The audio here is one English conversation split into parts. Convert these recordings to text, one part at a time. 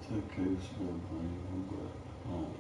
Take case for bringing back home.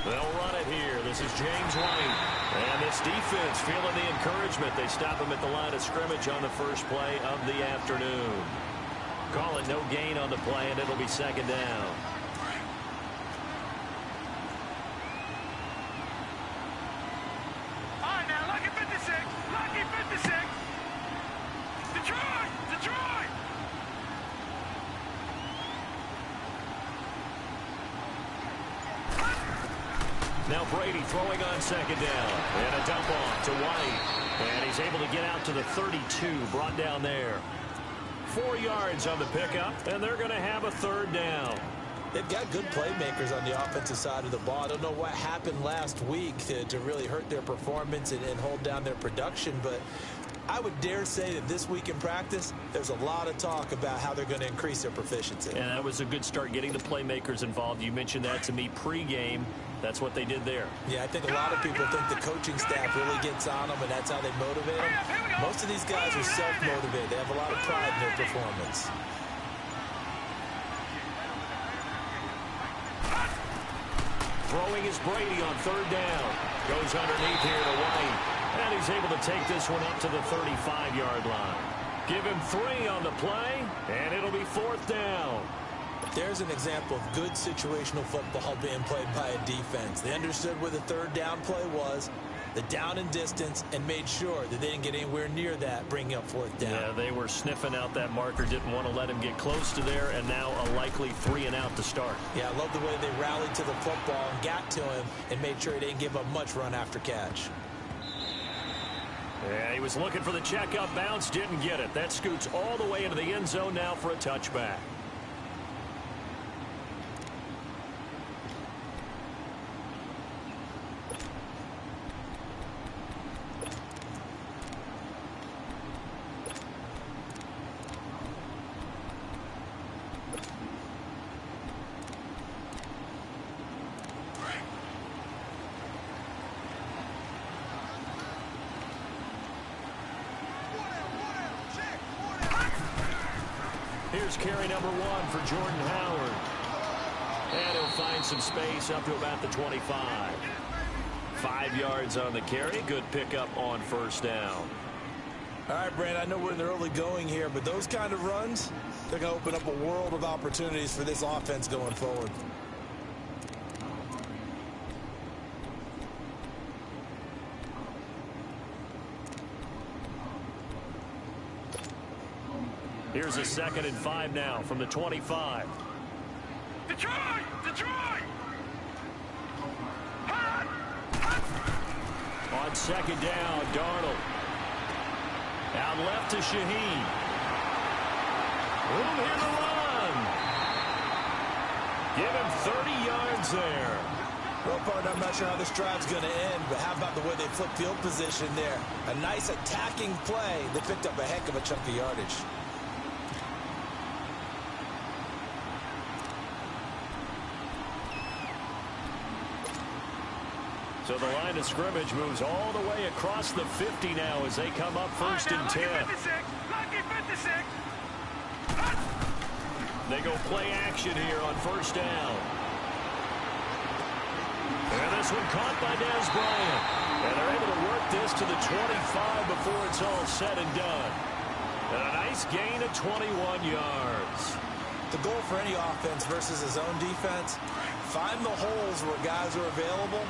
They'll run it here. This is James White. And this defense feeling the encouragement. They stop him at the line of scrimmage on the first play of the afternoon. Call it no gain on the play, and it'll be second down. Now Brady throwing on second down. And a dump off to White. And he's able to get out to the 32, brought down there. 4 yards on the pickup, and they're going to have a third down. They've got good playmakers on the offensive side of the ball. I don't know what happened last week to really hurt their performance and hold down their production, but I would dare say that this week in practice, there's a lot of talk about how they're going to increase their proficiency. And that was a good start, getting the playmakers involved. You mentioned that to me pregame. That's what they did there. Yeah, I think a lot of people think the coaching staff really gets on them, and that's how they motivate them. Most of these guys are self-motivated. They have a lot of pride in their performance. Throwing is Brady on third down. Goes underneath here to White. And he's able to take this one up to the 35-yard line. Give him 3 on the play, and it'll be fourth down. There's an example of good situational football being played by a defense. They understood where the third down play was, the down and distance, and made sure that they didn't get anywhere near that, bringing up fourth down. Yeah, they were sniffing out that marker, didn't want to let him get close to there, and now a likely 3 and out to start. Yeah, I love the way they rallied to the football and got to him and made sure he didn't give up much run after catch. Yeah, he was looking for the checkup bounce, didn't get it. That scoots all the way into the end zone now for a touchback. Here's carry number 1 for Jordan Howard. And he'll find some space up to about the 25. 5 yards on the carry. Good pickup on first down. All right, Brand, I know we're in the early going here, but those kind of runs, they're going to open up a world of opportunities for this offense going forward. Here's a 2nd and 5 now from the 25. Detroit! Detroit! On second down, Darnold. Out left to Shaheen. Room here to run. Give him 30 yards there. Well, partner, I'm not sure how this drive's going to end, but how about the way they flipped field position there? A nice attacking play. They picked up a heck of a chunk of yardage. So the line of scrimmage moves all the way across the 50 now as they come up first and 10. They go play action here on first down. And this one caught by Dez Bryant. And they're able to work this to the 25 before it's all said and done. And a nice gain of 21 yards. The goal for any offense versus a zone defense, find the holes where guys are available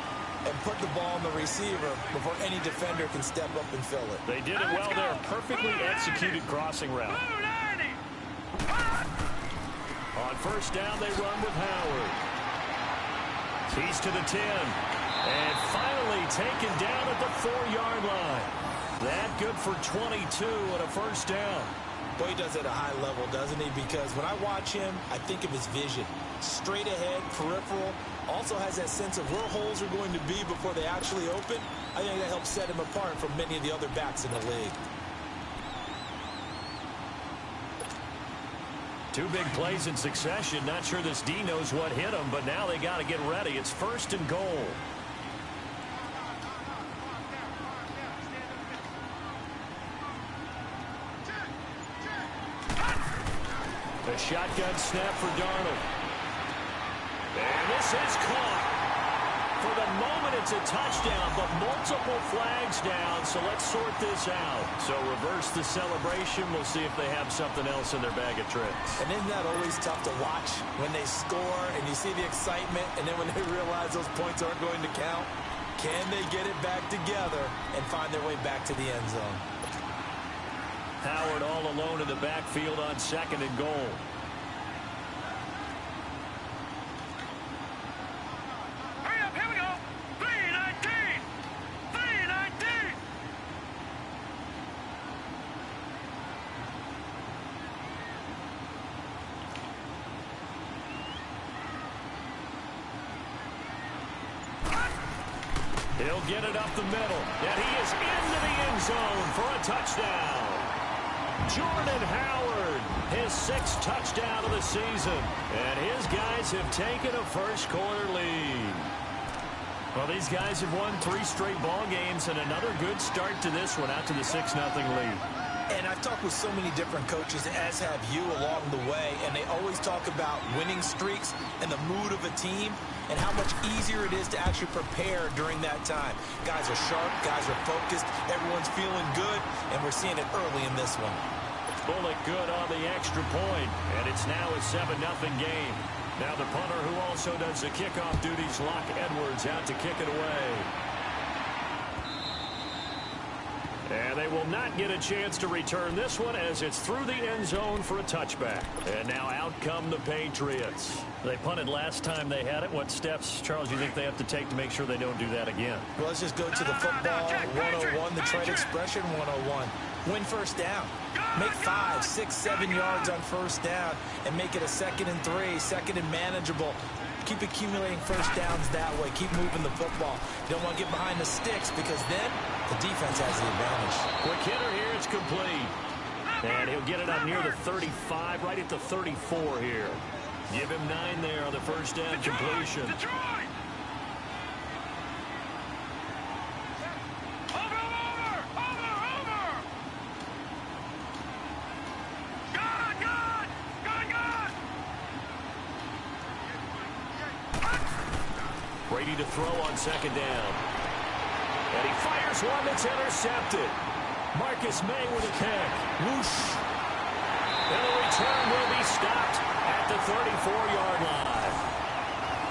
and put the ball on the receiver before any defender can step up and fill it. They did it well there. Perfectly executed crossing route. On first down, they run with Howard. He's to the 10. And finally taken down at the 4-yard line. That good for 22 and a first down. Boy, he does it at a high level, doesn't he? Because when I watch him, I think of his vision. Straight ahead, peripheral. Also has that sense of where holes are going to be before they actually open. I think that helps set him apart from many of the other backs in the league. Two big plays in succession. Not sure this D knows what hit him, but now they got to get ready. It's first and goal. The shotgun snap for Darnold. And this is caught. For the moment, it's a touchdown, but multiple flags down, so let's sort this out. So reverse the celebration. We'll see if they have something else in their bag of tricks. And isn't that always tough to watch when they score and you see the excitement, and then when they realize those points aren't going to count? Can they get it back together and find their way back to the end zone? Howard all alone in the backfield on second and goal. Hurry up, here we go. 3-19. 3-19. He'll get it up the middle, and he is into the end zone for a touchdown. Jordan Howard, his 6th touchdown of the season, and his guys have taken a first-quarter lead. Well, these guys have won 3 straight ball games, and another good start to this one out to the 6-0 lead. And I've talked with so many different coaches, as have you, along the way, and they always talk about winning streaks and the mood of a team and how much easier it is to actually prepare during that time. Guys are sharp, guys are focused, everyone's feeling good, and we're seeing it early in this one. Bullock good on the extra point, and it's now a 7-0 game. Now the punter, who also does the kickoff duties, Locke Edwards, out to kick it away. And they will not get a chance to return this one as it's through the end zone for a touchback. And now out come the Patriots. They punted last time they had it. What steps, Charles, do you think they have to take to make sure they don't do that again? Well, let's just go to the football 101, the trade expression 101. Win first down. Make 5, 6, 7 yards on first down and make it a 2nd and 3, 2nd and manageable. Keep accumulating first downs that way. Keep moving the football. You don't want to get behind the sticks because then the defense has the advantage. Quick hitter here. It's complete. And he'll get it up near the 35, right at the 34 here. Give him 9 there on the first down completion. Detroit! Brady to throw on second down. And he fires one that's intercepted. Marcus May with a kick. Whoosh. And the return will be stopped at the 34-yard line.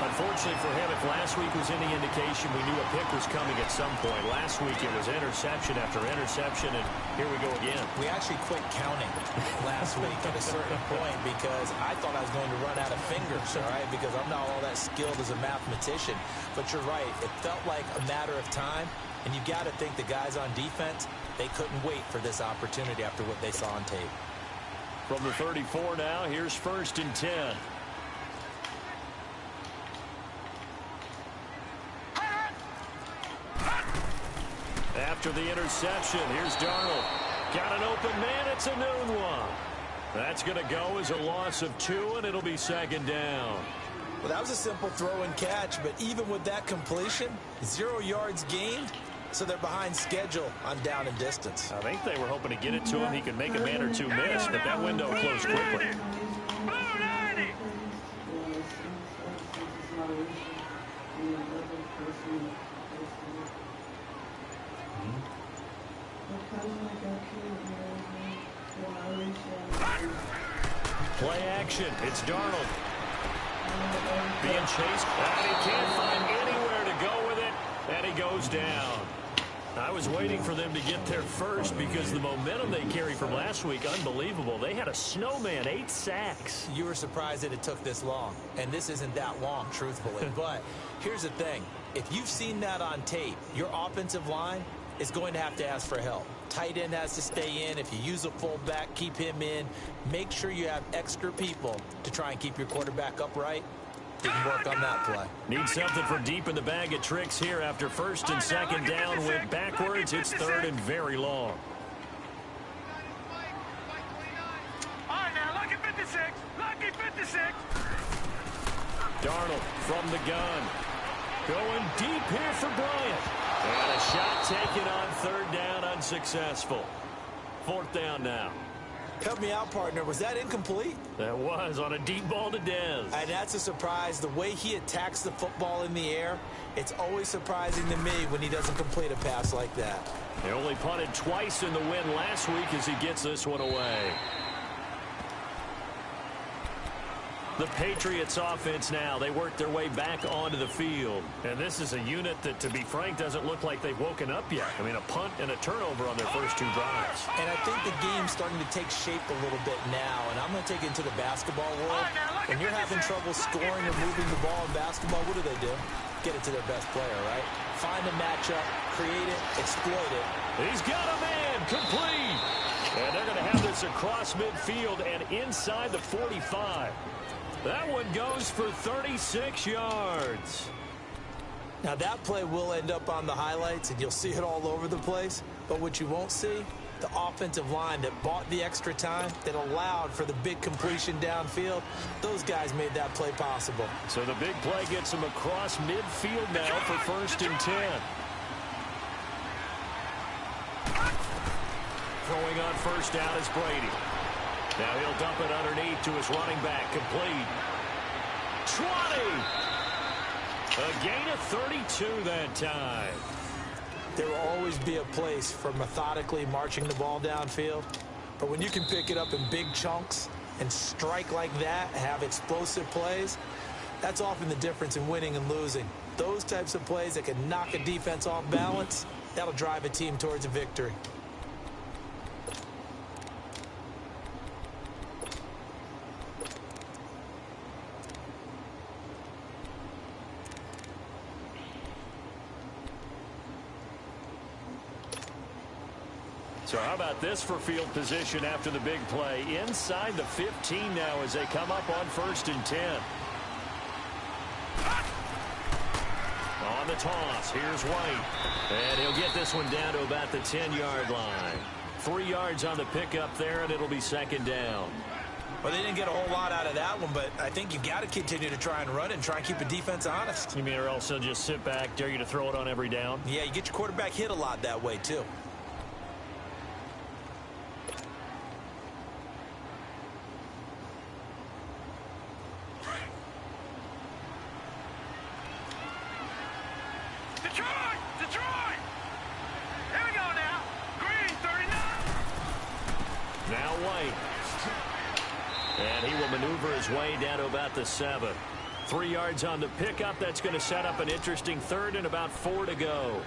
Unfortunately for him, if last week was any indication, we knew a pick was coming at some point. Last week it was interception after interception, and here we go again. We actually quit counting last week at a certain point because I thought I was going to run out of fingers, all right, because I'm not all that skilled as a mathematician. But you're right. It felt like a matter of time, and you got to think the guys on defense, they couldn't wait for this opportunity after what they saw on tape. From the 34 now, here's 1st and 10. After the interception, here's Darnold. Got an open man. It's a noon one. That's going to go as a loss of 2, and it'll be 2nd down. Well, that was a simple throw and catch, but even with that completion, 0 yards gained, so they're behind schedule on down and distance. I think they were hoping to get it to him. He could make a man or 2 miss, but that window closed quickly. Play action. It's Darnold. Being chased, and he can't find anywhere to go with it, and he goes down. I was waiting for them to get there first because the momentum they carry from last week, unbelievable. They had a snowman, 8 sacks. You were surprised that it took this long, and this isn't that long, truthfully. But here's the thing. If you've seen that on tape, your offensive line is going to have to ask for help. Tight end has to stay in. If you use a fullback, keep him in. Make sure you have extra people to try and keep your quarterback upright. Didn't work on that play. Need something for deep in the bag of tricks here after first and second down. Went backwards. It's third and very long. All right, now, lucky 56. Lucky 56. Darnold from the gun. Going deep here for Bryant. And a shot taken on third down, unsuccessful. Fourth down now. Help me out, partner. Was that incomplete? That was on a deep ball to Dez. And that's a surprise. The way he attacks the football in the air, it's always surprising to me when he doesn't complete a pass like that. They only punted twice in the win last week as he gets this one away. The Patriots offense now. They work their way back onto the field. And this is a unit that, to be frank, doesn't look like they've woken up yet. I mean, a punt and a turnover on their first 2 drives. And I think the game's starting to take shape a little bit now. And I'm going to take it into the basketball world. When you're having trouble scoring or moving the ball in basketball, what do? Get it to their best player, right? Find a matchup, create it, exploit it. He's got a man, complete. And they're going to have this across midfield and inside the 45. That one goes for 36 yards. Now, that play will end up on the highlights, and you'll see it all over the place. But what you won't see, the offensive line that bought the extra time, that allowed for the big completion downfield, those guys made that play possible. So the big play gets him across midfield now for first and 10. Throwing on first down is Brady. Now he'll dump it underneath to his running back. Complete. 20. A gain of 32 that time. There will always be a place for methodically marching the ball downfield. But when you can pick it up in big chunks and strike like that, have explosive plays, that's often the difference in winning and losing. Those types of plays that can knock a defense off balance, that'll drive a team towards a victory. So how about this for field position after the big play? Inside the 15 now as they come up on first and 10. On the toss, here's White. And he'll get this one down to about the 10-yard line. 3 yards on the pickup there, and it'll be second down. Well, they didn't get a whole lot out of that one, but I think you got to continue to try and run and try and keep the defense honest. You mean or else they'll just sit back, dare you to throw it on every down? Yeah, you get your quarterback hit a lot that way, too. Way down to about the 7. 3 yards on the pickup. That's going to set up an interesting third and about 4 to go.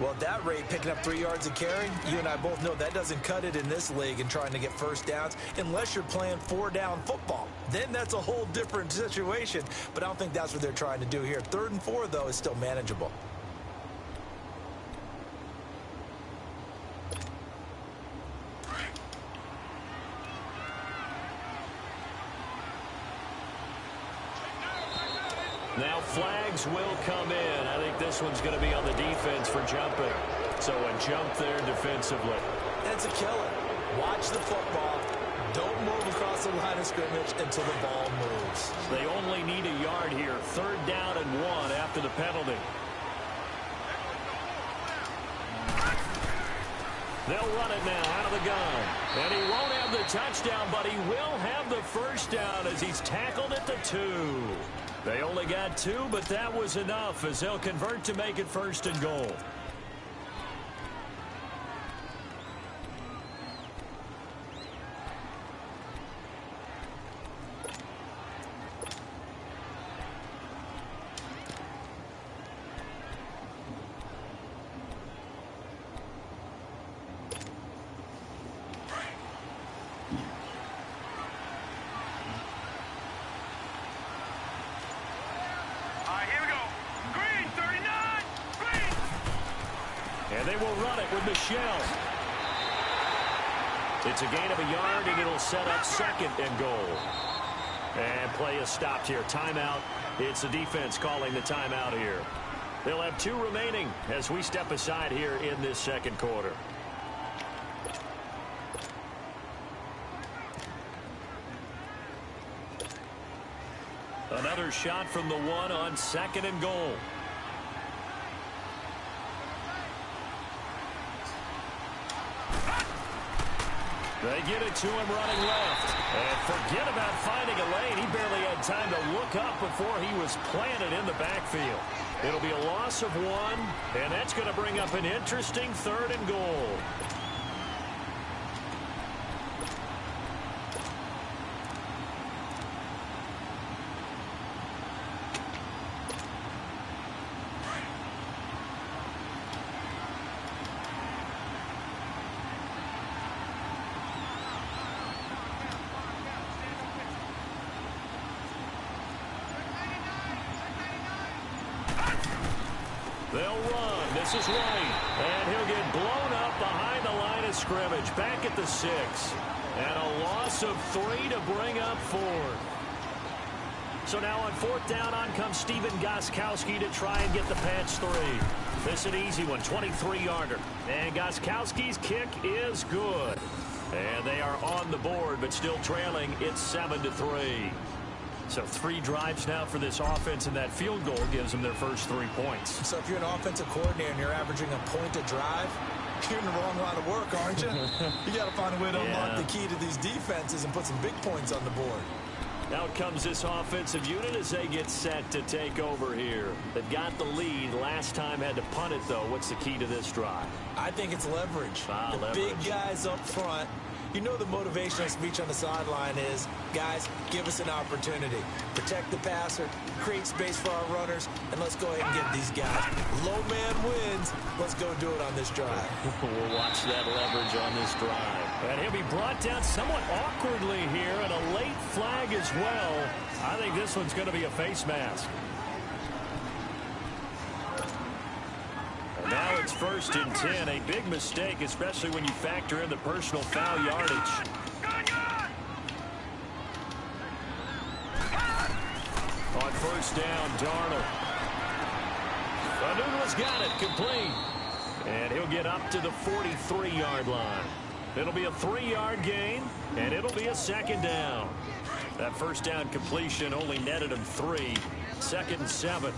Well, at that rate, picking up 3 yards a carry, you and I both know that doesn't cut it in this league and trying to get first downs unless you're playing 4-down football. Then that's a whole different situation, but I don't think that's what they're trying to do here. 3rd and 4, though, is still manageable. Now flags will come in. I think this one's going to be on the defense for jumping. So a jump there defensively. That's a killer. Watch the football. Don't move across the line of scrimmage until the ball moves. They only need a yard here. 3rd down and 1 after the penalty. They'll run it now out of the gun. And he won't have the touchdown, but he will have the first down as he's tackled at the 2. They only got 2, but that was enough as they'll convert to make it 1st and goal. They will run it with Michelle. It's a gain of a yard, and it'll set up 2nd and goal. And play is stopped here. Timeout. It's the defense calling the timeout here. They'll have 2 remaining as we step aside here in this 2nd quarter. Another shot from the 1 on 2nd and goal. They get it to him running left. And forget about finding a lane. He barely had time to look up before he was planted in the backfield. It'll be a loss of 1, and that's going to bring up an interesting 3rd and goal. They'll run. This is right. And he'll get blown up behind the line of scrimmage. Back at the 6. And a loss of 3 to bring up 4th. So now on 4th down, on comes Steven Gostkowski to try and get the patch 3. This is an easy one, 23-yarder. And Gostkowski's kick is good. And they are on the board, but still trailing. It's 7-3. So 3 drives now for this offense, and that field goal gives them their first 3 points. So if you're an offensive coordinator and you're averaging a point a drive, you're in the wrong line of work, aren't you? You got to find a way to unlock the key to these defenses and put some big points on the board. Out comes this offensive unit as they get set to take over here. They've got the lead. Last time had to punt it, though. What's the key to this drive? I think it's leverage. The big guys up front. You know the motivational speech on the sideline is, guys, give us an opportunity. Protect the passer, create space for our runners, and let's go ahead and get these guys. Low man wins. Let's go do it on this drive. We'll watch that leverage on this drive. And he'll be brought down somewhat awkwardly here, and a late flag as well. I think this one's going to be a face mask. Now it's 1st and 10. A big mistake, especially when you factor in the personal foul yardage. On 1st down, Darnold. Douglas got it, complete. And he'll get up to the 43-yard line. It'll be a 3-yard gain, and it'll be a 2nd down. That 1st down completion only netted him 3. 2nd and 7.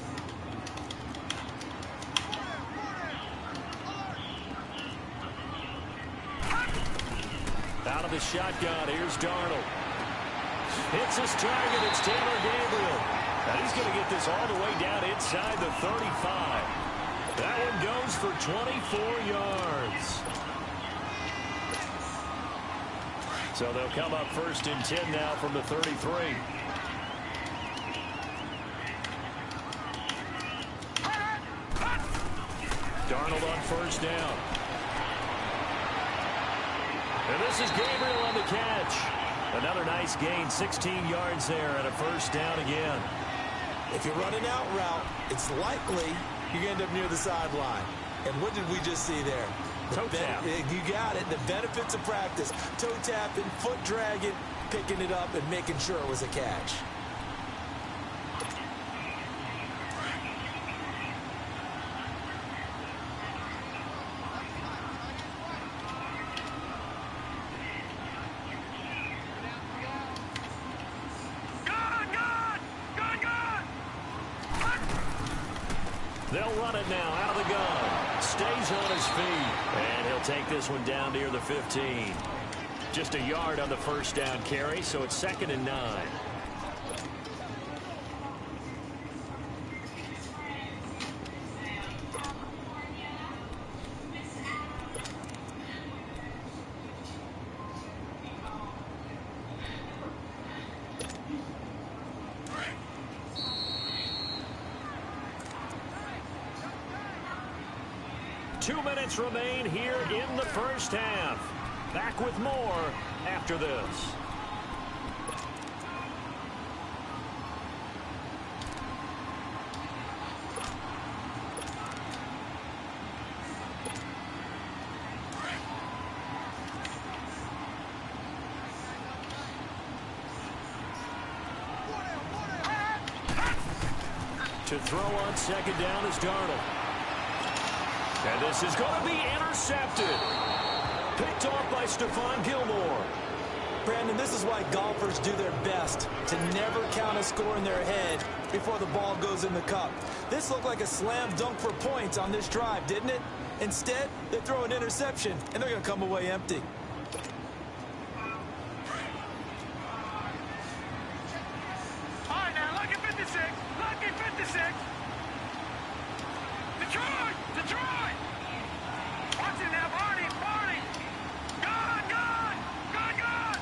Out of the shotgun, here's Darnold. Hits his target, it's Taylor Gabriel. And he's going to get this all the way down inside the 35. That one goes for 24 yards. So they'll come up 1st and 10 now from the 33. Darnold on 1st down. And this is Gabriel on the catch. Another nice gain, 16 yards there, and a 1st down again. If you're running out route, it's likely you're going to end up near the sideline. And what did we just see there? Toe tap. You got it. The benefits of practice. Toe tapping, foot dragging, picking it up, and making sure it was a catch. They'll run it now out of the gun. Stays on his feet. And he'll take this one down near the 15. Just a yard on the 1st down carry, so it's 2nd and 9. Remain here in the 1st half. Back with more after this. To throw on second down is Darnold. And this is going to be intercepted. Picked off by Stephon Gilmore. Brandon, this is why golfers do their best to never count a score in their head before the ball goes in the cup. This looked like a slam dunk for points on this drive, didn't it? Instead, they throw an interception, and they're going to come away empty. All right, now, lucky 56. Lucky 56. Detroit! Detroit! Watch it now, Barney! Barney! Gone! Gone! Gone! Gone!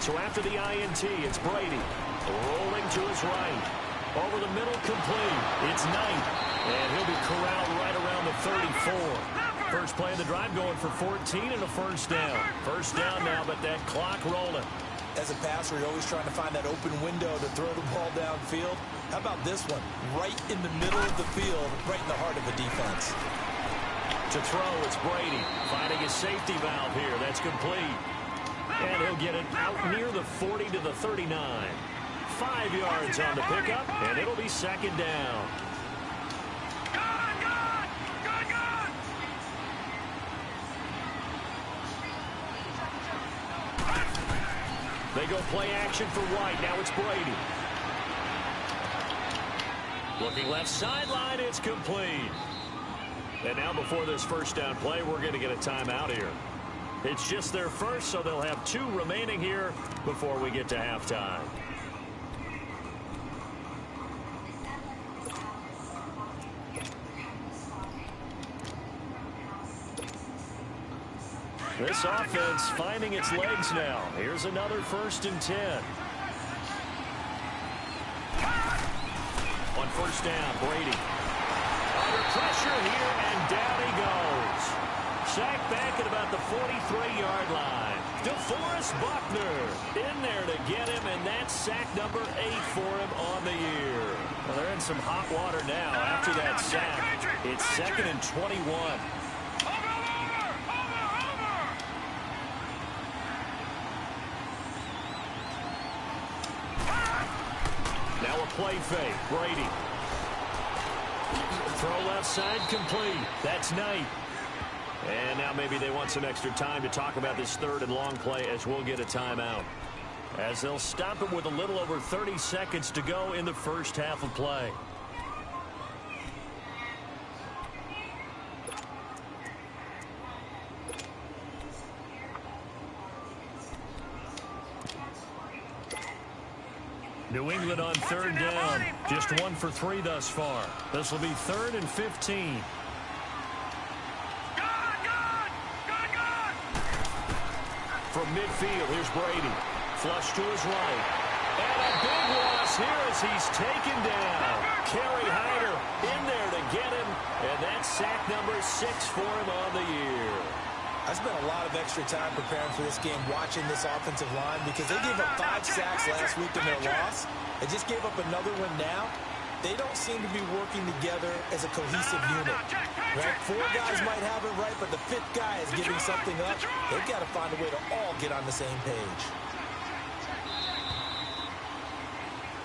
So after the INT, it's Brady. Rolling to his right. Over the middle, complete. It's Knight. And he'll be corralled right around the 34. First play of the drive going for 14 and a first down. First down now, but that clock rolling. As a passer, you're always trying to find that open window to throw the ball downfield. How about this one? Right in the middle of the field, right in the heart of the defense. To throw, it's Brady. Finding his safety valve here. That's complete. And he'll get it out near the 40 to the 39. 5 yards on the pickup, and it'll be second down. Gone! Gone! Gone! Gone! They go play action for White. Now it's Brady. Looking left sideline, it's complete. And now before this first down play, we're going to get a timeout here. It's just their first, so they'll have 2 remaining here before we get to halftime. This offense finding its legs now. Here's another 1st and 10. On first down, Brady. Under pressure here, and down he goes. Sacked back at about the 43-yard line. DeForest Buckner in there to get him, and that's sack number 8 for him on the year. Well, they're in some hot water now after that sack. It's 2nd and 21. Now a play fake. Brady. Throw left side complete. That's Knight. And now maybe they want some extra time to talk about this 3rd and long play as we'll get a timeout. As they'll stop it with a little over 30 seconds to go in the first half of play. New England on 3rd down. Just 1 for 3 thus far. This will be 3rd and 15. From midfield, here's Brady. Flush to his right. And a big loss here as he's taken down. Kerry Hyder in there to get him. And that's sack number 6 for him on the year. I spent a lot of extra time preparing for this game watching this offensive line because they gave up 5 sacks last week in their loss. They just gave up another one now. They don't seem to be working together as a cohesive unit. Right? 4 guys might have it right, but the 5th guy is giving something up. They've got to find a way to all get on the same page.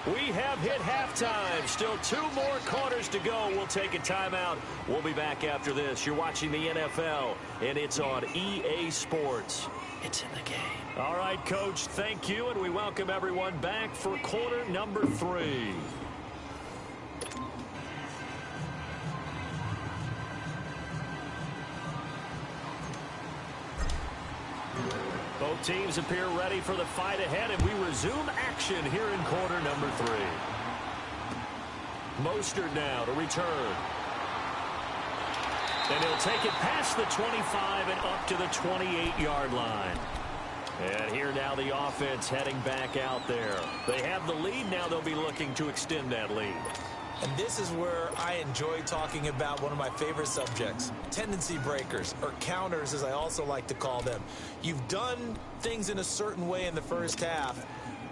We have hit halftime. Still 2 more quarters to go. We'll take a timeout. We'll be back after this. You're watching the NFL, and it's on EA Sports. It's in the game. All right, Coach, thank you, and we welcome everyone back for quarter number 3. Both teams appear ready for the fight ahead, and we resume action here in quarter number 3. Mostert now to return. And he'll take it past the 25 and up to the 28-yard line. And here now the offense heading back out there. They have the lead. Now they'll be looking to extend that lead. And this is where I enjoy talking about one of my favorite subjects, tendency breakers, or counters as I also like to call them. You've done things in a certain way in the first half,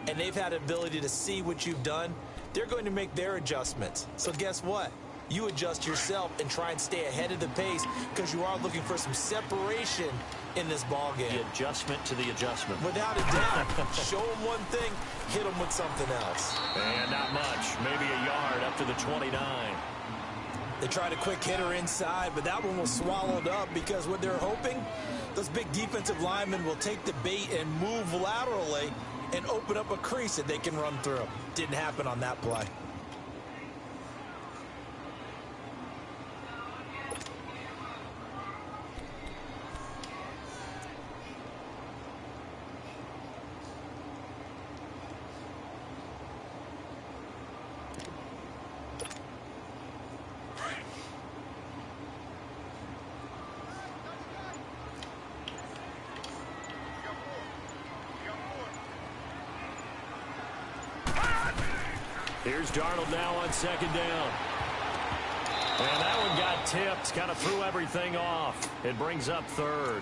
and they've had the ability to see what you've done. They're going to make their adjustments. So guess what? You adjust yourself and try and stay ahead of the pace because you are looking for some separation in this ball game. The adjustment to the adjustment. Without a doubt. Show them one thing, hit them with something else. And not much. Maybe a yard up to the 29. They tried a quick hitter inside, but that one was swallowed up because what they're hoping, those big defensive linemen will take the bait and move laterally and open up a crease that they can run through. Didn't happen on that play. Here's Darnold now on second down. And that one got tipped, kind of threw everything off. It brings up third.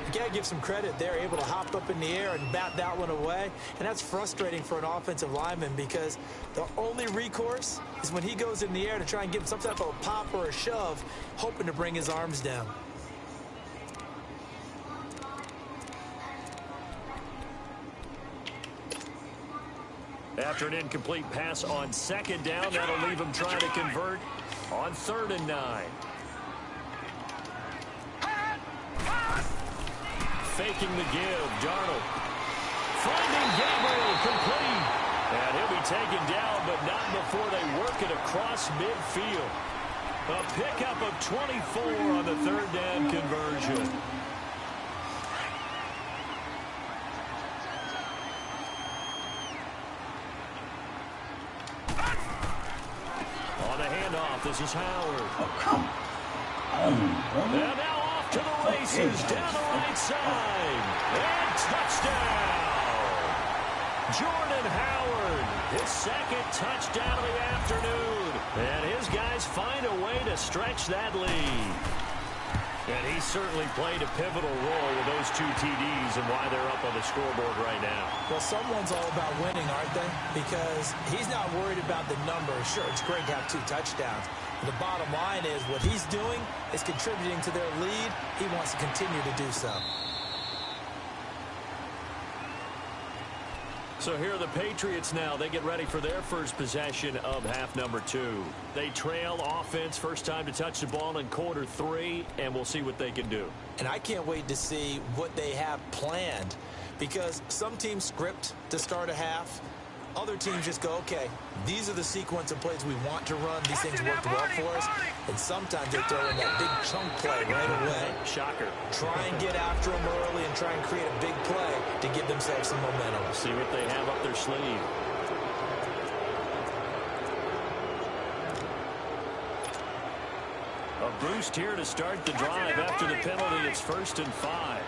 You got to give some credit. They're able to hop up in the air and bat that one away. And that's frustrating for an offensive lineman because the only recourse is when he goes in the air to try and give some type of a pop or a shove, hoping to bring his arms down. After an incomplete pass on second down, that'll leave him trying to convert on 3rd and 9. Faking the give, Darnold. Finding Gabriel, complete. And he'll be taken down, but not before they work it across midfield. A pickup of 24 on the 3rd down conversion. This is Howard. Oh, come on, brother. And now off to the races down the right side. And touchdown. Jordan Howard, his 2nd touchdown of the afternoon. And his guys find a way to stretch that lead. And he certainly played a pivotal role with those 2 TDs and why they're up on the scoreboard right now. Well, someone's all about winning, aren't they? Because he's not worried about the numbers. Sure, it's great to have 2 touchdowns. But the bottom line is what he's doing is contributing to their lead. He wants to continue to do so. So here are the Patriots now. They get ready for their first possession of half number 2. They trail offense, first time to touch the ball in quarter 3, and we'll see what they can do. And I can't wait to see what they have planned because some teams script to start a half. Other teams just go, okay, these are the sequence of plays we want to run. These things worked well for us. And sometimes they throw in that big chunk play right away. Shocker. Try and get after them early and try and create a big play to give themselves some momentum. See what they have up their sleeve. A boost here to start the drive after the penalty. It's 1st and 5.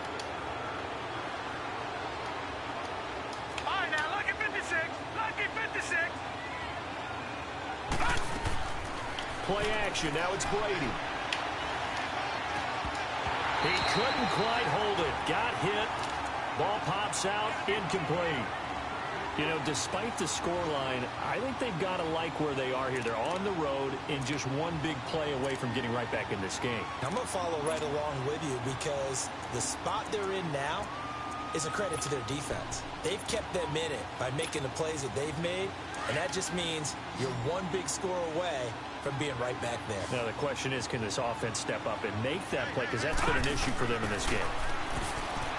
Play action. Now it's Brady. He couldn't quite hold it. Got hit. Ball pops out. Incomplete. You know, despite the scoreline, I think they've got to like where they are here. They're on the road and just one big play away from getting right back in this game. I'm going to follow right along with you because the spot they're in now is a credit to their defense. They've kept them in it by making the plays that they've made, and that just means you're one big score away from being right back there. Now, the question is, can this offense step up and make that play? Because that's been an issue for them in this game.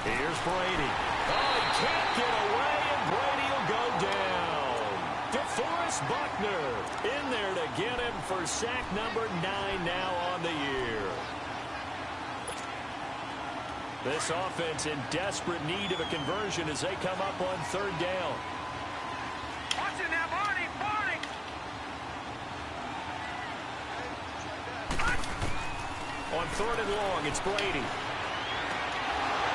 Here's Brady. Oh, he can't get away, and Brady will go down. DeForest Buckner in there to get him for sack number 9 now on the year. This offense in desperate need of a conversion as they come up on 3rd down. Watch it now, Barney, Barney. On 3rd and long, it's Brady.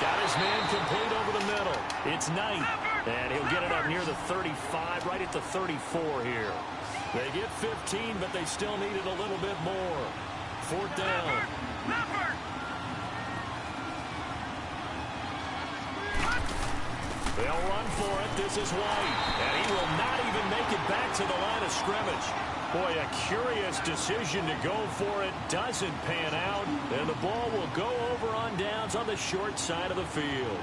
Got his man complete over the middle. It's Knight, and he'll get it up near the 35, right at the 34 here. They get 15, but they still need it a little bit more. 4th down. They'll run for it. This is White, and he will not even make it back to the line of scrimmage. Boy, a curious decision to go for it. Doesn't pan out. And the ball will go over on downs on the short side of the field.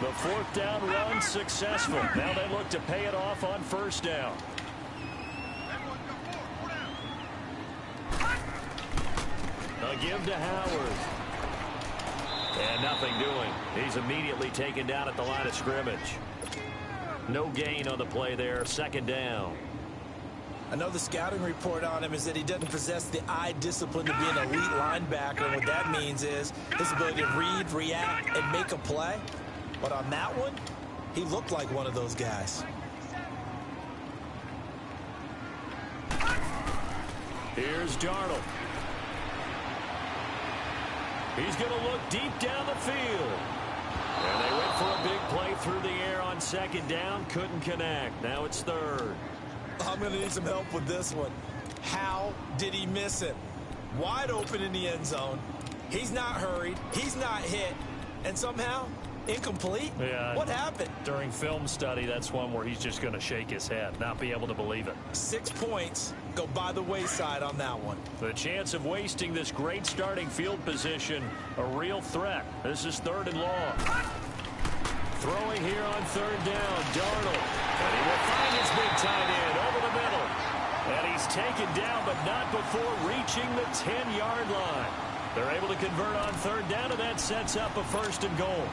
The fourth down run successful. Now they look to pay it off on first down. A give to Howard. And nothing doing. He's immediately taken down at the line of scrimmage. No gain on the play there. Second down. Another scouting report on him is that he doesn't possess the eye discipline to be an elite linebacker. And what that means is his ability to read, react, and make a play. But on that one, he looked like one of those guys. Here's Darnold. He's going to look deep down the field. And they went for a big play through the air on second down. Couldn't connect. Now it's third. I'm going to need some help with this one. How did he miss it? Wide open in the end zone. He's not hurried. He's not hit. And somehow, incomplete? Yeah. What happened? During film study, that's one where he's just going to shake his head, not be able to believe it. 6 points go by the wayside on that one. The chance of wasting this great starting field position, a real threat. This is third and long. Throwing here on third down, Darnold. And he will find his big tight end over the middle. And he's taken down, but not before reaching the 10-yard line. They're able to convert on third down, and that sets up a first and goal.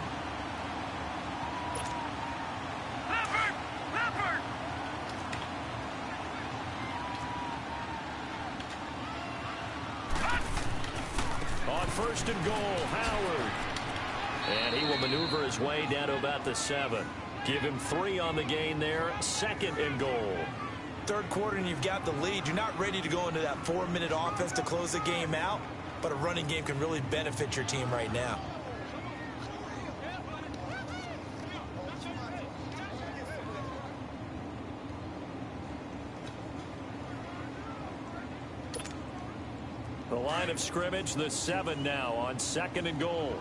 On first and goal, Howard. And he will maneuver his way down to about the 7. Give him 3 on the gain there. Second and goal. Third quarter and you've got the lead. You're not ready to go into that 4-minute offense to close the game out, but a running game can really benefit your team right now. The line of scrimmage, the 7 now on second and goal.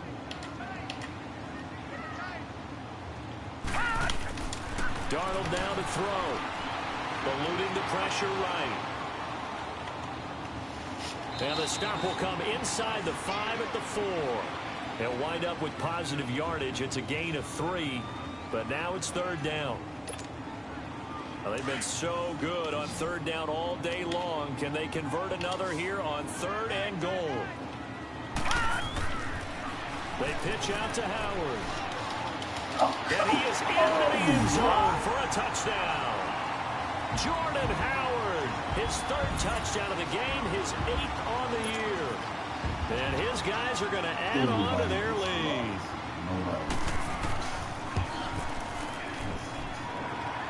Darnold down to throw. Eluding the pressure right. And the stop will come inside the 5 at the 4. They'll wind up with positive yardage. It's a gain of 3, but now it's third down. Well, they've been so good on third down all day long. Can they convert another here on third and goal? They pitch out to Howard. And he is into the end zone for a touchdown. Jordan Howard, his 3rd touchdown of the game, his 8th on the year. And his guys are going to add on to their lead.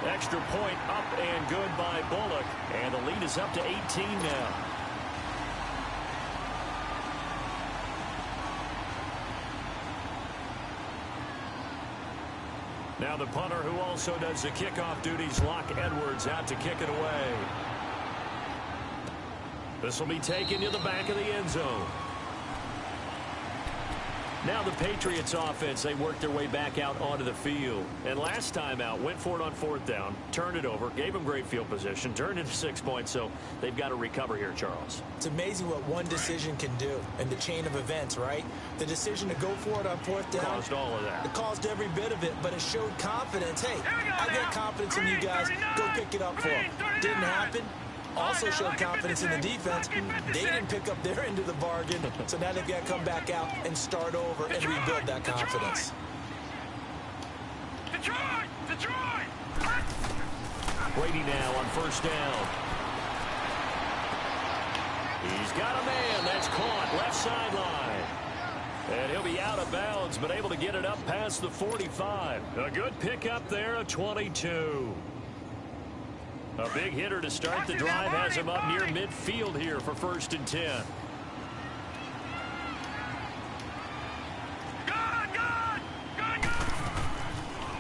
Extra point up and good by Bullock. And the lead is up to 18 now. Now the punter who also does the kickoff duties, Locke Edwards, out to kick it away. This will be taken to the back of the end zone. Now the Patriots offense, they worked their way back out onto the field. And last time out, went for it on 4th down, turned it over, gave them great field position, turned into 6 points, so they've got to recover here, Charles. It's amazing what one decision can do in the chain of events, right? The decision to go for it on 4th down. Caused all of that. It caused every bit of it, but it showed confidence. Hey, I've got confidence in you guys. Go pick it up for them. Didn't happen. Also showed confidence in the defense. They didn't pick up their end of the bargain, so now they've got to come back out and start over and rebuild that confidence. Detroit! Brady now on first down. He's got a man. That's caught left sideline. And he'll be out of bounds, but able to get it up past the 45. A good pickup there, a 22. A big hitter to start the drive has him up near midfield here for 1st and 10.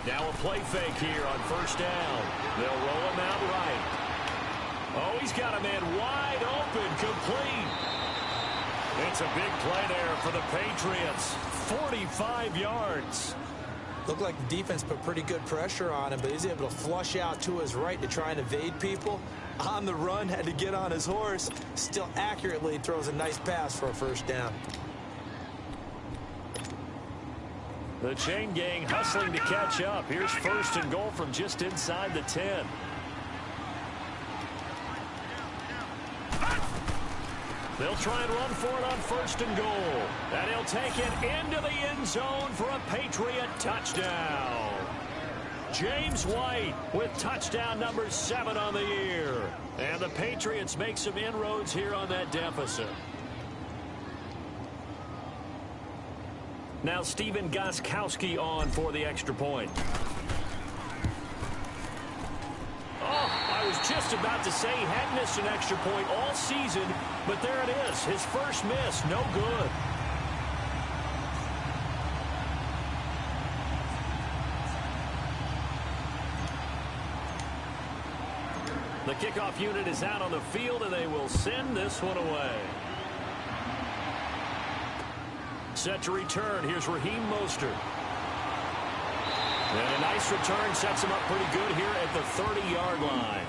Now a play fake here on first down. They'll roll him out right. Oh, he's got a man wide open, complete. It's a big play there for the Patriots. 45 yards. Looked like the defense put pretty good pressure on him, but he's able to flush out to his right to try and evade people. On the run, had to get on his horse. Still accurately throws a nice pass for a first down. The chain gang hustling to catch up. Here's 1st and goal from just inside the 10. They'll try and run for it on 1st and goal. And he'll take it into the end zone for a Patriot touchdown. James White with touchdown number 7 on the year. And the Patriots make some inroads here on that deficit. Now Stephen Gostkowski on for the extra point. Oh, I was just about to say he hadn't missed an extra point all season, but there it is. His first miss, no good. The kickoff unit is out on the field, and they will send this one away. Set to return. Here's Raheem Mostert. And a nice return sets him up pretty good here at the 30-yard line.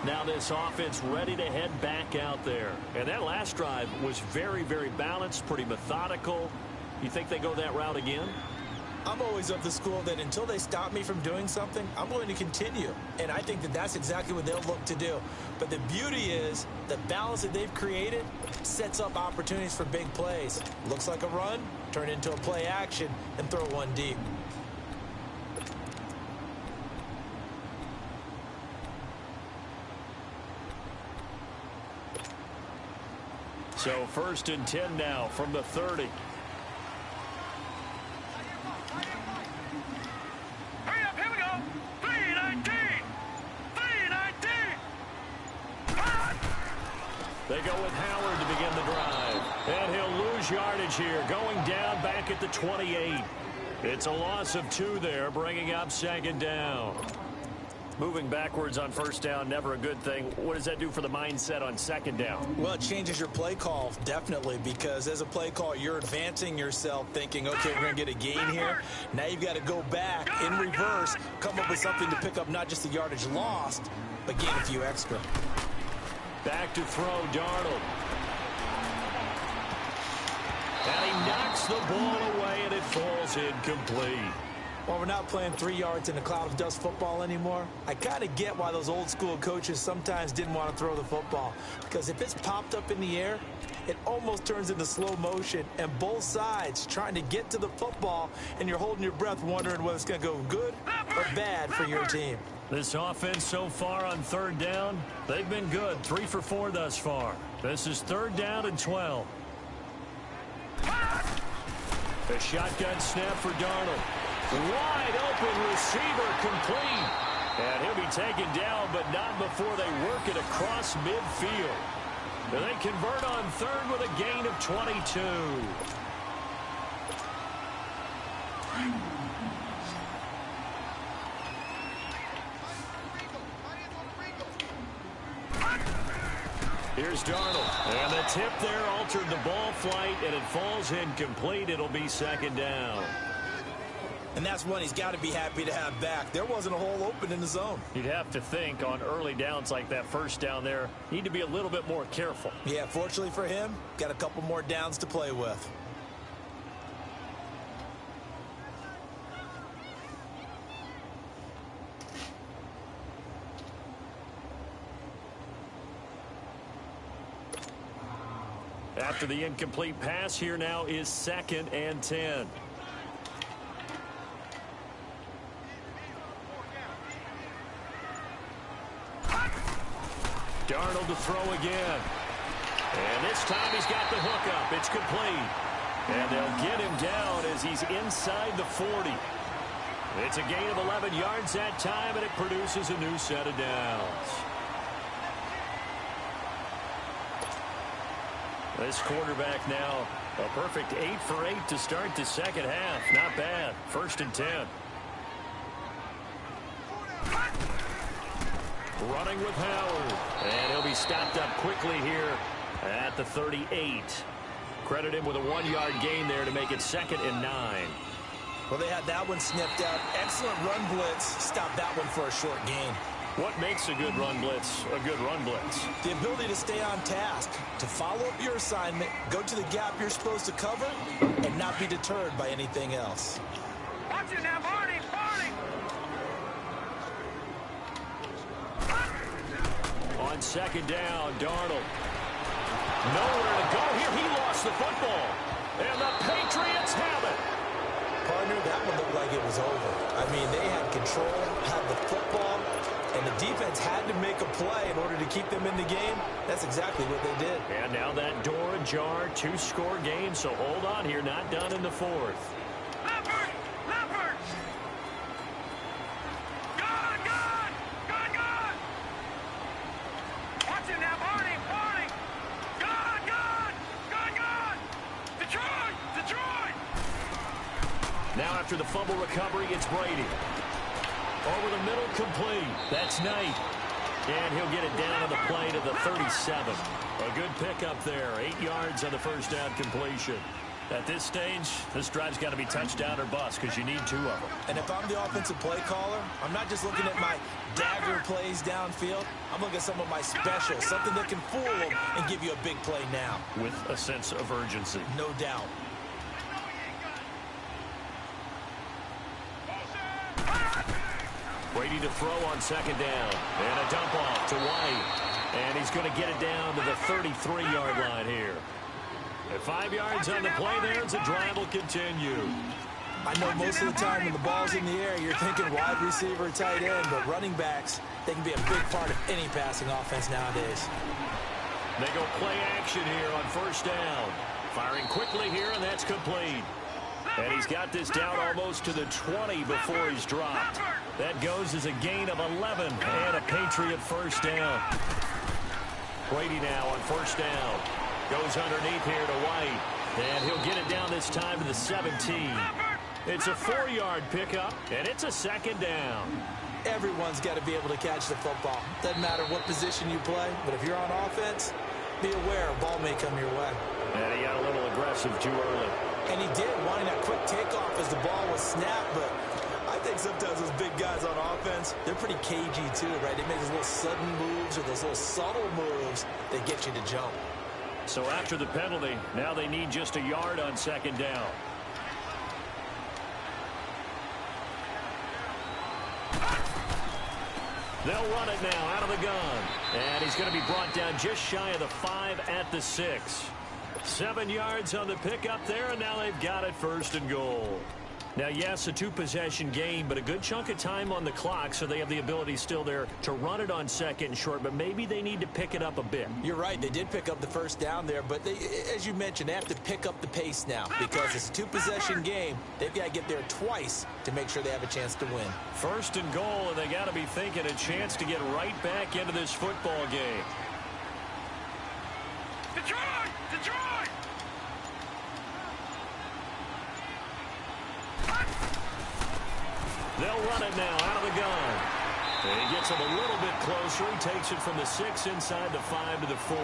Now this offense ready to head back out there. And that last drive was very, very balanced, pretty methodical. You think they go that route again? I'm always of the school that until they stop me from doing something, I'm going to continue. And I think that that's exactly what they'll look to do. But the beauty is the balance that they've created sets up opportunities for big plays. Looks like a run, turn into a play action, and throw one deep. So 1st and 10 now from the 30. They go with Howard to begin the drive. And he'll lose yardage here, going down back at the 28. It's a loss of 2 there, bringing up 2nd down. Moving backwards on 1st down, never a good thing. What does that do for the mindset on 2nd down? Well, it changes your play call, definitely, because as a play call, you're advancing yourself thinking, okay, we're going to get a gain here. Now you've got to go back in reverse, come up with something to pick up not just the yardage lost, but gain a few extra. Back to throw, Darnold. And he knocks the ball away, and it falls incomplete. Well, we're not playing 3 yards in a cloud of dust football anymore. I kind of get why those old school coaches sometimes didn't want to throw the football. Because if it's popped up in the air, it almost turns into slow motion. And both sides trying to get to the football, and you're holding your breath wondering whether it's going to go good or bad for your team. This offense so far on 3rd down, they've been good. 3 for 4 thus far. This is 3rd down and 12. A shotgun snap for Darnold. Wide open receiver complete. And he'll be taken down, but not before they work it across midfield. And they convert on 3rd with a gain of 22. Here's Darnold. And the tip there altered the ball flight, and it falls incomplete. It'll be 2nd down. And that's one he's got to be happy to have back. There wasn't a hole open in the zone. You'd have to think on early downs like that 1st down there, need to be a little bit more careful. Yeah, fortunately for him, got a couple more downs to play with. After the incomplete pass, here now is 2nd and 10. Darnold to throw again. And this time he's got the hook up. It's complete. And they'll get him down as he's inside the 40. It's a gain of 11 yards that time, and it produces a new set of downs. This quarterback now, a perfect 8 for 8 to start the 2nd half. Not bad. 1st and 10. Running with Howard. And he'll be stopped up quickly here at the 38. Credit him with a 1-yard gain there to make it 2nd and 9. Well, they had that one sniffed out. Excellent run blitz. Stopped that one for a short gain. What makes a good run blitz a good run blitz? The ability to stay on task, to follow up your assignment, go to the gap you're supposed to cover, and not be deterred by anything else. Watch it now, Barney, Barney. On second down, Darnold. Nowhere to go here. He lost the football. And the Patriots have it. Partner, that one looked like it was over. I mean, they had control, had the football, and the defense had to make a play in order to keep them in the game. That's exactly what they did. And now that door ajar, 2-score game, so hold on here, not done in the fourth. Leopard, Leopard. Gone, gone, gone, gone. Watch it now, Barney, Barney. Gone, gone, gone, gone. Detroit, Detroit. Now after the fumble recovery, it's Brady. Over the middle, complete. That's Knight. And he'll get it down on the play to the 37. A good pickup there. 8 yards on the first down completion. At this stage, this drive's got to be touchdown or bust because you need 2 of them. And if I'm the offensive play caller, I'm not just looking at my dagger plays downfield. I'm looking at some of my specials, something that can fool them and give you a big play now. With a sense of urgency. No doubt. Brady to throw on second down. And a dump off to White. And he's going to get it down to the 33-yard line here. At 5 yards on the play there, the drive will continue. I know most of the time when the ball's in the air, you're thinking wide receiver, tight end, but running backs, they can be a big part of any passing offense nowadays. They go play action here on first down. Firing quickly here, and that's complete. And he's got this down almost to the 20 before he's dropped. That goes as a gain of 11 and a Patriot first down. Brady now on first down. Goes underneath here to White. And he'll get it down this time to the 17. It's a 4-yard pickup, and it's a second down. Everyone's got to be able to catch the football. Doesn't matter what position you play, but if you're on offense, be aware a ball may come your way. And he got a little aggressive too early. And he did, wanting that quick takeoff as the ball was snapped, but I think sometimes those big guys on offense, they're pretty cagey too, right? They make those little sudden moves or those little subtle moves that get you to jump. So after the penalty, now they need just a yard on second down. They'll run it now out of the gun. And he's going to be brought down just shy of the 5 at the 6. 7 yards on the pickup there, and now they've got it first and goal. Now, yes, a 2-possession game, but a good chunk of time on the clock, so they have the ability still there to run it on second and short, but maybe they need to pick it up a bit. You're right. They did pick up the first down there, but they, as you mentioned, they have to pick up the pace now because it's a 2-possession game. They've got to get there twice to make sure they have a chance to win. First and goal, and they got to be thinking a chance to get right back into this football game. Detroit! Detroit! They'll run it now out of the gun. And he gets him a little bit closer. He takes it from the 6 inside the 5 to the 4.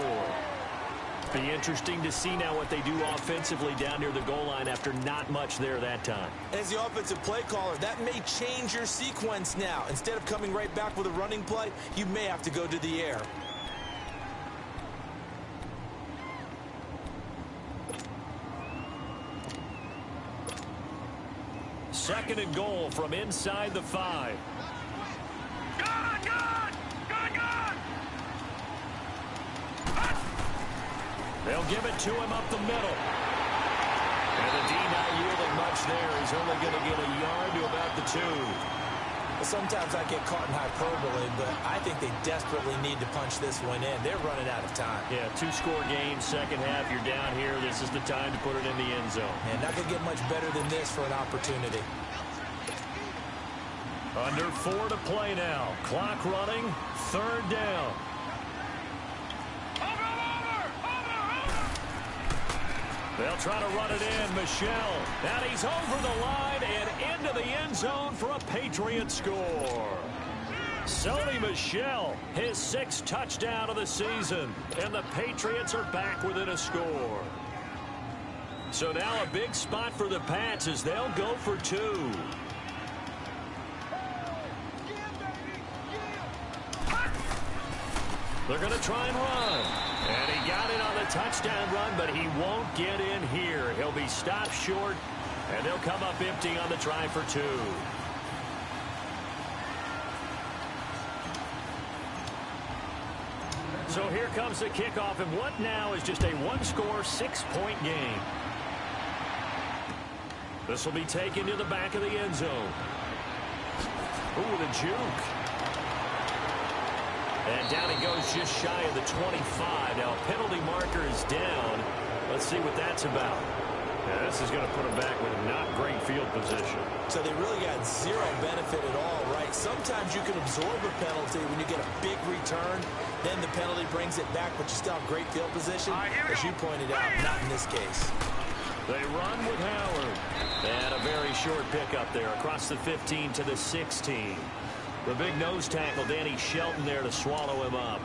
Be interesting to see now what they do offensively down near the goal line after not much there that time. As the offensive play caller, that may change your sequence now. Instead of coming right back with a running play, you may have to go to the air. Second and goal from inside the 5. Gone! Gone! Gone! Gone! They'll give it to him up the middle. And the D not yielding much there. He's only going to get a yard to about the 2. Well, sometimes I get caught in hyperbole, but I think they desperately need to punch this one in. They're running out of time. Yeah, 2-score game, second half. You're down here. This is the time to put it in the end zone. And not going to get much better than this for an opportunity. Under 4 to play now. Clock running. Third down. They'll try to run it in. Michel. And he's over the line and into the end zone for a Patriot score. Sony Michel, his 6th touchdown of the season. And the Patriots are back within a score. So now a big spot for the Pats as they'll go for 2. They're going to try and run. And he got it on the touchdown run, but he won't get in here. He'll be stopped short, and they'll come up empty on the try for 2. So here comes the kickoff, and what now is just a one-score, 6-point game. This will be taken to the back of the end zone. Ooh, the juke. And down he goes just shy of the 25. Now, penalty marker is down. Let's see what that's about. Yeah, this is going to put him back with not great field position. So they really got zero benefit at all, right? Sometimes you can absorb a penalty when you get a big return. Then the penalty brings it back, but you still have great field position. As you pointed out, not in this case. They run with Howard. And a very short pickup there across the 15 to the 16. The big nose tackle, Danny Shelton, there to swallow him up.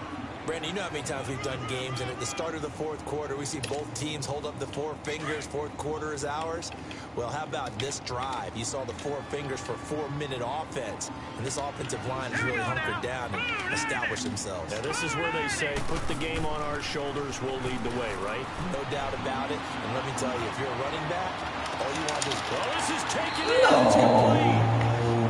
Brandon, you know how many times we've done games, and at the start of the fourth quarter, we see both teams hold up the 4 fingers, fourth quarter is ours. Well, how about this drive? You saw the 4 fingers for 4-minute offense, and this offensive line has really hunkered down and established themselves. Now, this is where they say, put the game on our shoulders, we'll lead the way, right? No doubt about it, and let me tell you, if you're a running back, all you want is, well, this is taken in, it's complete.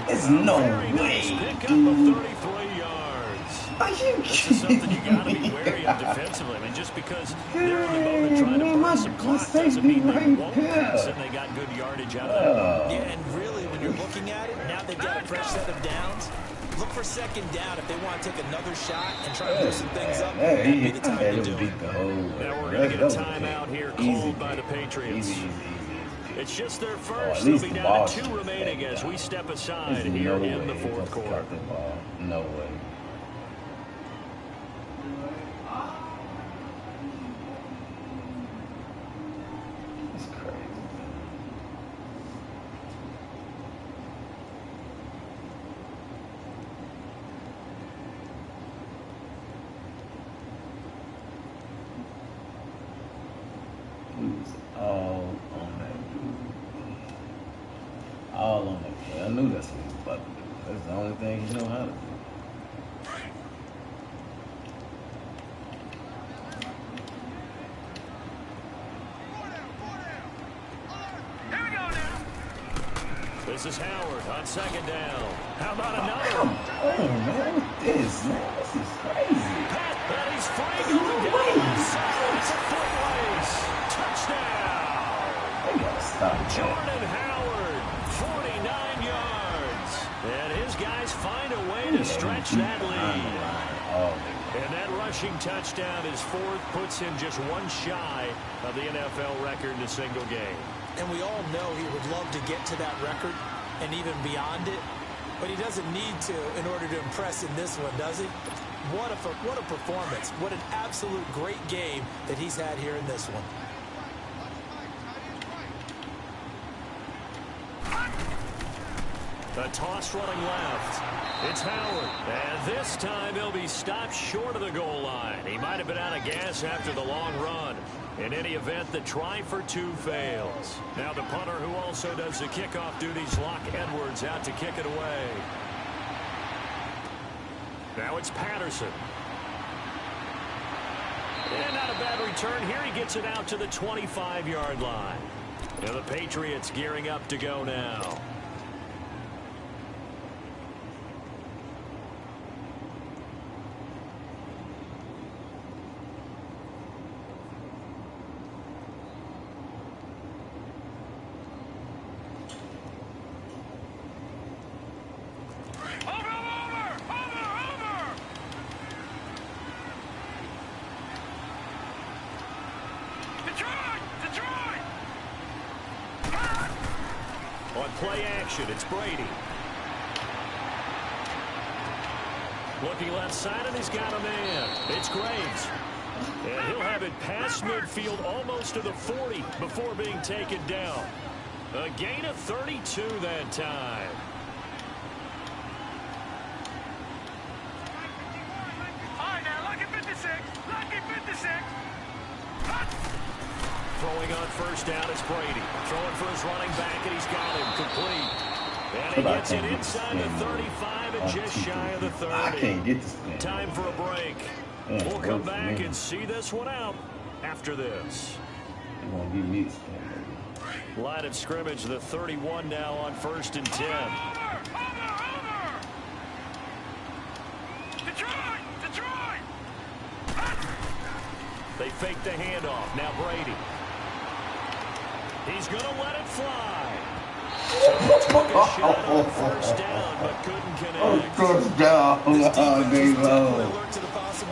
It's no way, Pick up of 33 yards. Are you This is something you got to be wary of defensively. I mean, just because they're in the moment trying to burn some clock doesn't mean they won't pass it. They got good yardage out of that. Yeah, and really, when you're looking at it, now they've got a fresh set of downs. Look for second down if they want to take another shot and try to loosen things up. That'd be the time to do it. Now we're going to get a timeout here called by the Patriots. It's just their first. They'll be down to 2 remaining as we step aside here in the fourth quarter. No way. That's crazy. He was all on that. All on that play. I knew that's what he was about to do. That's the only thing he know how to do. Here we go now. This is Howard on second down. How about another? Come on, man. What this, man? This is crazy. And he's free going down. It's a foot race. Touchdown. They gotta stop that. Jordan Howard, 49 yards. And his guys find a way to stretch that lead. And that rushing touchdown, his 4th, puts him just 1 shy of the NFL record in a single game. And we all know he would love to get to that record and even beyond it. But he doesn't need to in order to impress in this one, does he? What a performance. What an absolute great game that he's had here in this one. The toss running left. It's Howard. And this time he'll be stopped short of the goal line. He might have been out of gas after the long run. In any event, the try for 2 fails. Now the punter who also does the kickoff duties, Locke Edwards, out to kick it away. Now it's Patterson. And not a bad return here. He gets it out to the 25-yard line. And the Patriots gearing up to go now. Play action, it's Brady. Looking left side, and he's got a man. It's Graves. And he'll have it past midfield almost to the 40 before being taken down. A gain of 32 that time. All right, now, lucky 56. Lucky 56. Throwing on first down is Brady. Throwing for his running back, and he's got him complete. And he gets it inside the 35 and just shy of the 30. I can't get this thing. Time for a break. We'll come back and see this one out after this. They won't give me this thing. Line of scrimmage, the 31 now on 1st and 10. Over! Detroit! Detroit! They fake the handoff. Now Brady. He's going to let it fly. Took a shot on first down, but couldn't connect. First down.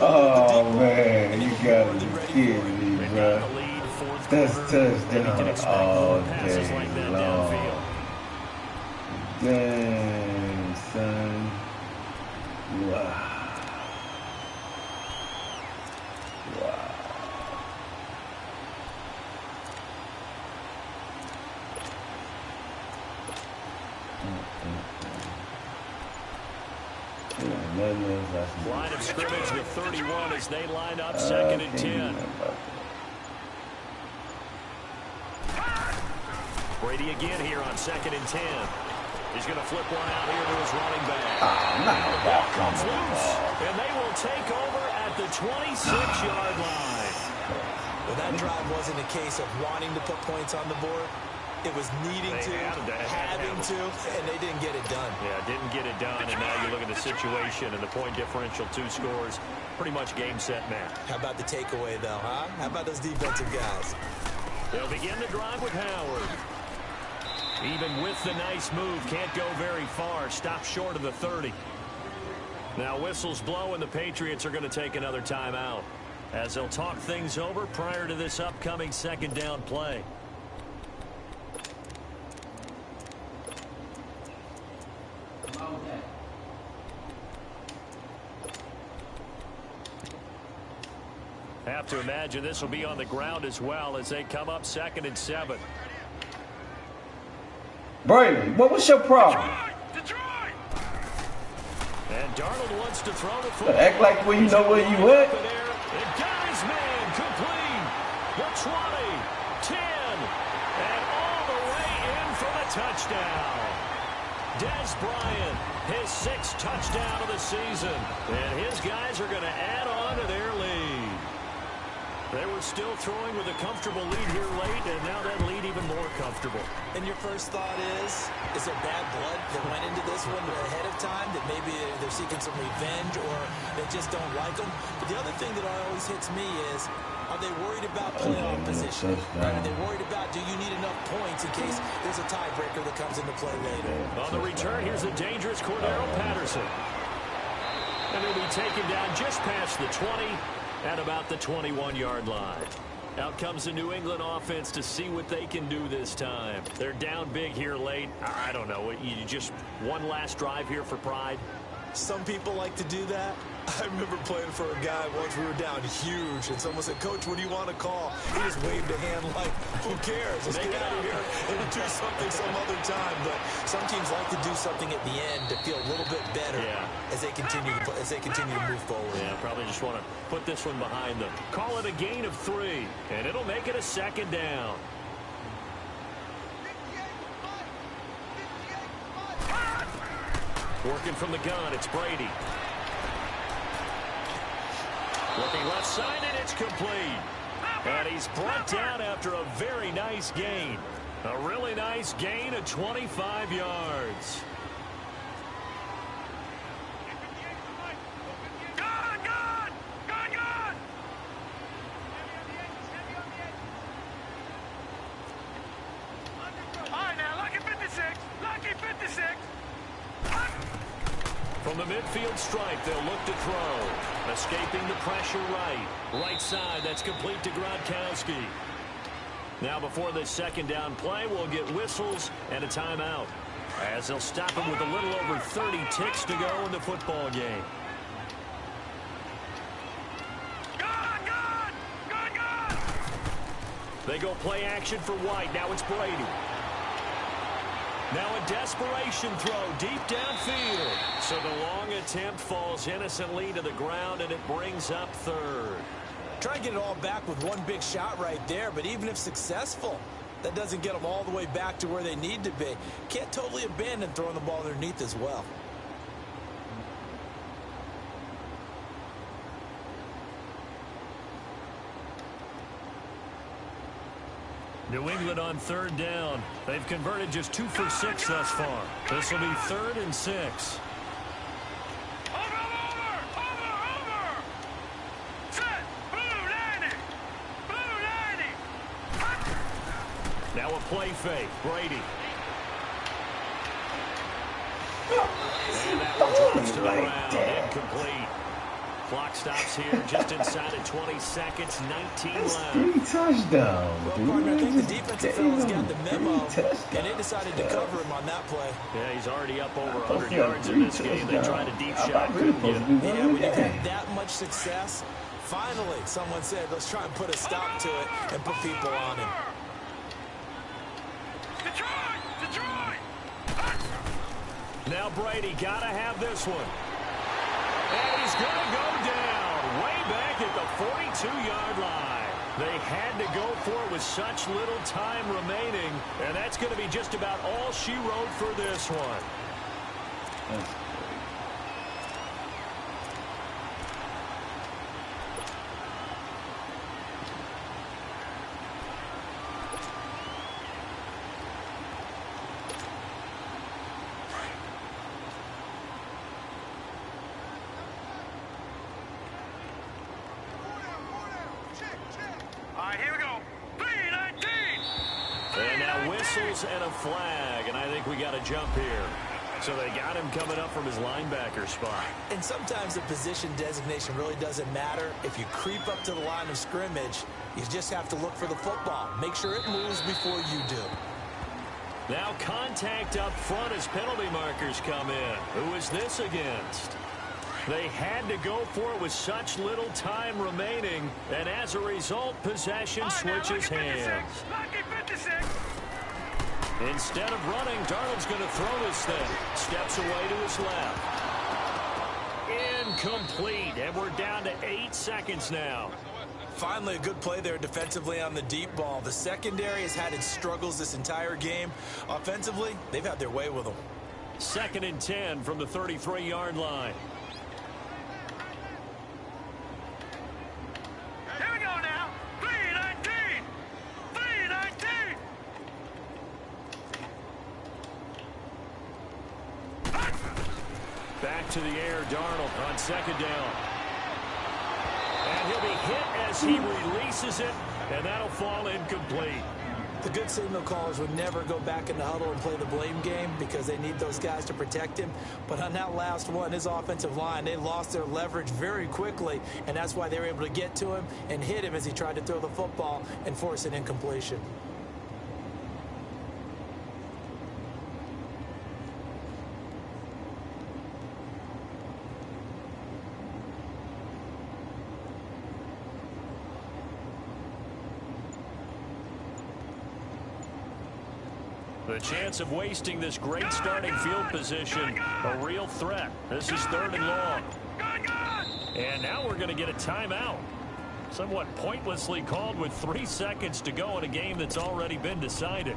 Oh, oh, man. You got to be kidding me, bro. That's touchdown all day long. Dang, son. Wow. Line of scrimmage with 31 as they line up 2nd and 10. Brady again here on 2nd and 10. He's going to flip one out here to his running back. The ball comes loose, and they will take over at the 26-yard line. Well, that drive wasn't a case of wanting to put points on the board. It was needing to, having to, and they didn't get it done. Yeah, didn't get it done, and now you look at the situation and the point differential, 2 scores, pretty much game, set, match. How about the takeaway, though, huh? How about those defensive guys? They'll begin the drive with Howard. Even with the nice move, can't go very far. Stop short of the 30. Now whistles blow, and the Patriots are going to take another timeout as they'll talk things over prior to this upcoming 2nd down play. Have to imagine this will be on the ground as well as they come up 2nd and 7. Brady, what was your problem? Detroit! And Darnold wants to throw the football. Act like when you know where you at. And got his man complete. The 20, 10, and all the way in for the touchdown. Des Bryant, his 6th touchdown of the season. And his guys are going to add on to their lead. They were still throwing with a comfortable lead here late, and now that lead even more comfortable. And your first thought is there bad blood that went into this one ahead of time, that maybe they're seeking some revenge or they just don't like them? But the other thing that always hits me is, are they worried about playoff position? Right? Are they worried about, do you need enough points in case there's a tiebreaker that comes into play later? On the return, here's a dangerous Cordero Patterson. And he'll be taken down just past the 20 at about the 21-yard line. Out comes the New England offense to see what they can do this time. They're down big here late. I don't know. You just one last drive here for pride. Some people like to do that. I remember playing for a guy once. We were down huge, and someone said, "Coach, what do you want to call?" He just waved a hand like, "Who cares? Let's get out of here and do something some other time." But some teams like to do something at the end to feel a little bit better as they continue to move forward. Yeah, probably just want to put this one behind them. Call it a gain of 3, and it'll make it a 2nd down. Working from the gun, it's Brady. Looking left side, and it's complete. And he's brought down after a very nice gain. A really nice gain of 25 yards. Gone! Gone! Gone! Gone! All right, now, lucky 56. Lucky 56. From the midfield stripe, they'll look to throw. Escaping the pressure right. Right side, that's complete to Gronkowski. Now before this 2nd down play, we'll get whistles and a timeout, as they'll stop him with a little over 30 ticks to go in the football game. Gone! Gone! Gone! Gone! They go play action for White. Now it's Brady. Now a desperation throw deep downfield. So the long attempt falls innocently to the ground, and it brings up 3rd. Try and get it all back with one big shot right there, but even if successful, that doesn't get them all the way back to where they need to be. Can't totally abandon throwing the ball underneath as well. New England on 3rd down. They've converted just 2 for 6 thus far. This will be 3rd and 6. Over. Set. Blue 90. Blue 90. Now a play fake. Brady. And that one drops to the ground. Incomplete. Clock stops here just inside of 20 seconds. 19 left. 3 touchdowns, Well, dude. partner, I think the defensive fellas got the memo, 3 and they decided to cover him on that play. Yeah, he's already up over 100 yards in this game. They tried a deep shot, couldn't get it. Yeah, when you've had that much success, finally someone said, let's try and put a stop to it and put people on him. Detroit. Now Brady got to have this one. And he's going to go down way back at the 42-yard line. They had to go for it with such little time remaining, and that's going to be just about all she wrote for this one. That's All right, here we go. 3-19. And now whistles and a flag, and I think we got a jump here. So they got him coming up from his linebacker spot. And sometimes the position designation really doesn't matter. If you creep up to the line of scrimmage, you just have to look for the football. Make sure it moves before you do. Now contact up front as penalty markers come in. Who is this against? They had to go for it with such little time remaining, and as a result, possession switches hands. Lucky 56. Instead of running, Darnold's going to throw this thing. Steps away to his left. Incomplete, and we're down to 8 seconds now. Finally, a good play there defensively on the deep ball. The secondary has had its struggles this entire game. Offensively, they've had their way with them. 2nd and 10 from the 33-yard line. Here we go now. 3-19. 3-19. Back to the air, Darnold on 2nd down. And he'll be hit as he releases it, and that'll fall incomplete. The good signal callers would never go back in the huddle and play the blame game because they need those guys to protect him. But on that last one, his offensive line, they lost their leverage very quickly, and that's why they were able to get to him and hit him as he tried to throw the football and force an incompletion. The chance of wasting this great starting field position, a real threat. This is 3rd and long. And now we're going to get a timeout. Somewhat pointlessly called with 3 seconds to go in a game that's already been decided.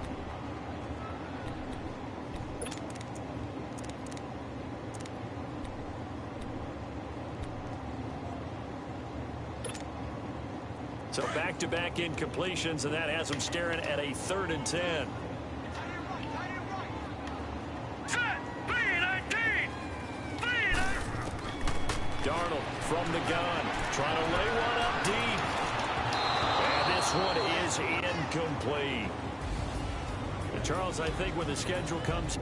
So back-to-back incompletions, and that has them staring at a 3rd and 10. Darnold from the gun, trying to lay one up deep. And this one is incomplete. And Charles, I think when the schedule comes...